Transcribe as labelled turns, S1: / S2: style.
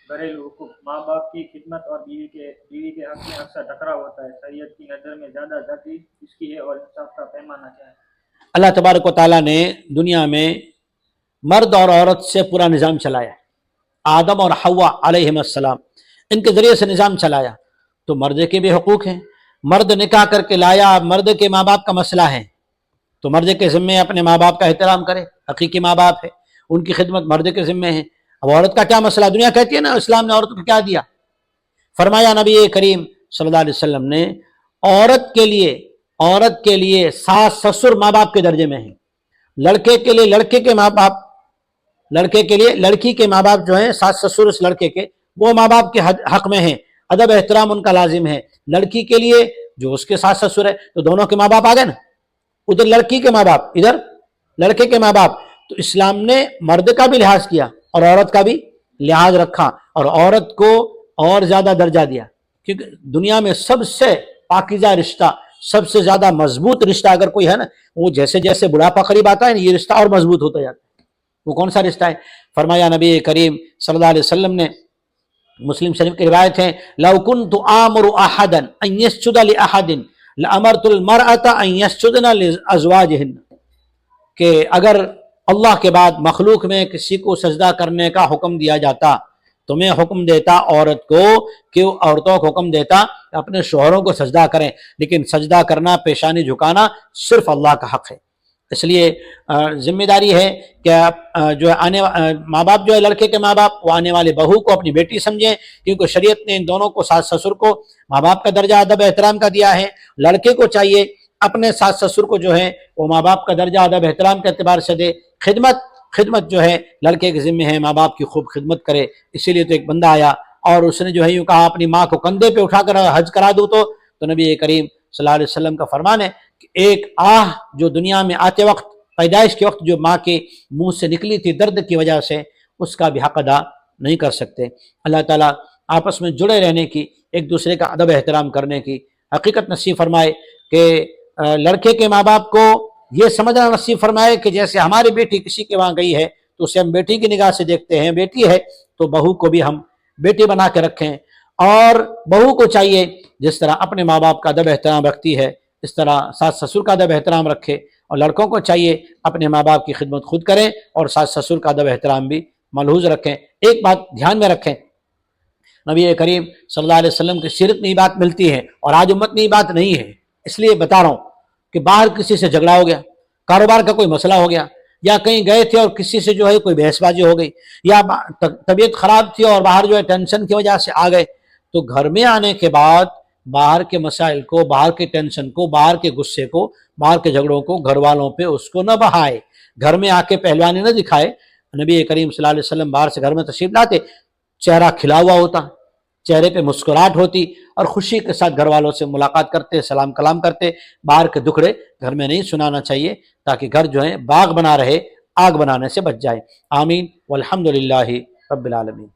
S1: घरेलू हुकूक, माँ बाप की खिदमत और बीवी के हक में अक्सर टकराव होता है। शरीयत की नज़र में ज़्यादा जाती किसकी है और इंसाफ का पैमाना क्या है?
S2: अल्लाह तबारक व तआला ने दुनिया में मर्द और औरत से पूरा निज़ाम चलाया। आदम और हव्वा अलैहिस्सलाम, इनके ज़रिए से निज़ाम चलाया। तो मर्द के भी हुकूक हैं। मर्द निकाह करके लाया, मर्द के माँ बाप का मसला है, तो मर्द के ज़िम्मे अपने माँ बाप का एहतराम करे। हकीकी माँ बाप है, उनकी खिदमत मर्द के ज़िम्मे है। अब औरत का क्या मसला? दुनिया कहती है ना इस्लाम ने औरत को क्या दिया। फरमाया नबी करीम सल्लल्लाहु अलैहि वसल्लम ने, औरत के लिए सास ससुर माँ बाप के दर्जे में है। लड़के के लिए लड़के के माँ बाप, लड़के के लिए लड़की के माँ बाप जो हैं, सास ससुर उस लड़के के, वो माँ बाप के हक में हैं, अदब एहतराम उनका लाजिम है। लड़की के लिए जो उसके सास ससुर है, तो दोनों के माँ बाप आ गए ना, उधर लड़की के माँ बाप, इधर लड़के के माँ बाप। तो इस्लाम ने मर्द का भी लिहाज किया और औरत का भी लिहाज रखा, और औरत को और ज्यादा दर्जा दिया, क्योंकि दुनिया में सबसे पाकीज़ा रिश्ता, सबसे ज्यादा मजबूत रिश्ता अगर कोई है ना, वो जैसे जैसे बुढ़ापा करीब आता है ना, ये रिश्ता और मजबूत होता जाता है। वो कौन सा रिश्ता है? फरमाया नबी करीम सल्लल्लाहु अलैहि वसल्लम ने, मुस्लिम शरीफ की रिवायत है, लौ कुन्तु आमुरु अहदन अन यस्जुद लि अहदिन लअमरतुल मरअता अन यस्जुदन लिअज़वाजिहिन, कि अगर अल्लाह के बाद मखलूक में किसी को सजदा करने का हुक्म दिया जाता, तो मैं हुक्म देता औरत को कि औरतों को हुक्म देता अपने शोहरों को सजदा करें, लेकिन सजदा करना, पेशानी झुकाना सिर्फ अल्लाह का हक है। इसलिए जिम्मेदारी है कि जो माँ बाप जो है, लड़के के माँ बाप, वो आने वाले बहू को अपनी बेटी समझें, क्योंकि शरीयत ने इन दोनों को, सास ससुर को माँ बाप का दर्जा अदब एहतराम का दिया है। लड़के को चाहिए अपने सास ससुर को जो है वो माँ बाप का दर्जा अदब एहतराम के एतबार से दे। खिदमत जो है लड़के के जिम्मे है, माँ बाप की खूब खिदमत करे। इसीलिए तो एक बंदा आया और उसने जो है यूँ कहा, अपनी माँ को कंधे पे उठाकर हज करा दूँ तो नबी करीम सल्लल्लाहु अलैहि वसल्लम का फरमान है कि एक आह जो दुनिया में आते वक्त, पैदाइश के वक्त जो माँ के मुंह से निकली थी दर्द की वजह से, उसका भी हक अदा नहीं कर सकते। अल्लाह ताला आपस में जुड़े रहने की, एक दूसरे का अदब एहतराम करने की हकीकत नसीब फरमाए, कि लड़के के माँ बाप को ये समझना नसीब फरमाए कि जैसे हमारी बेटी किसी के वहाँ गई है तो उसे हम बेटी की निगाह से देखते हैं, बेटी है तो बहू को भी हम बेटी बना के रखें। और बहू को चाहिए जिस तरह अपने माँ बाप का अदब एहतराम रखती है, इस तरह सास ससुर का अदब एहतराम रखे। और लड़कों को चाहिए अपने माँ बाप की खिदमत खुद करें और सास ससुर का अदब एहतराम भी मलहूज रखें। एक बात ध्यान में रखें, नबी करीम सल्लल्लाहु अलैहि वसल्लम की सीरत में ये बात मिलती है और आज उम्मत में ये बात नहीं है, इसलिए बता रहा हूँ कि बाहर किसी से झगड़ा हो गया, कारोबार का कोई मसला हो गया, या कहीं गए थे और किसी से जो है कोई बहसबाजी हो गई, या तबीयत खराब थी और बाहर जो है टेंशन की वजह से आ गए, तो घर में आने के बाद बाहर के मसाइल को, बाहर के टेंशन को, बाहर के गुस्से को, बाहर के झगड़ों को घर वालों पे उसको न बहाए, घर में आके पहलवानी न दिखाए। नबी करीम सल्लल्लाहु अलैहि वसल्लम बाहर से घर में तशरीफ लाते, चेहरा खिला हुआ होता, चेहरे पे मुस्कुराहट होती और खुशी के साथ घर वालों से मुलाकात करते, सलाम कलाम करते। बाहर के दुखड़े घर में नहीं सुनाना चाहिए, ताकि घर जो है बाग बना रहे, आग बनाने से बच जाए। आमीन वल्हम्दुलिल्लाहि रब्बिल आलमीन।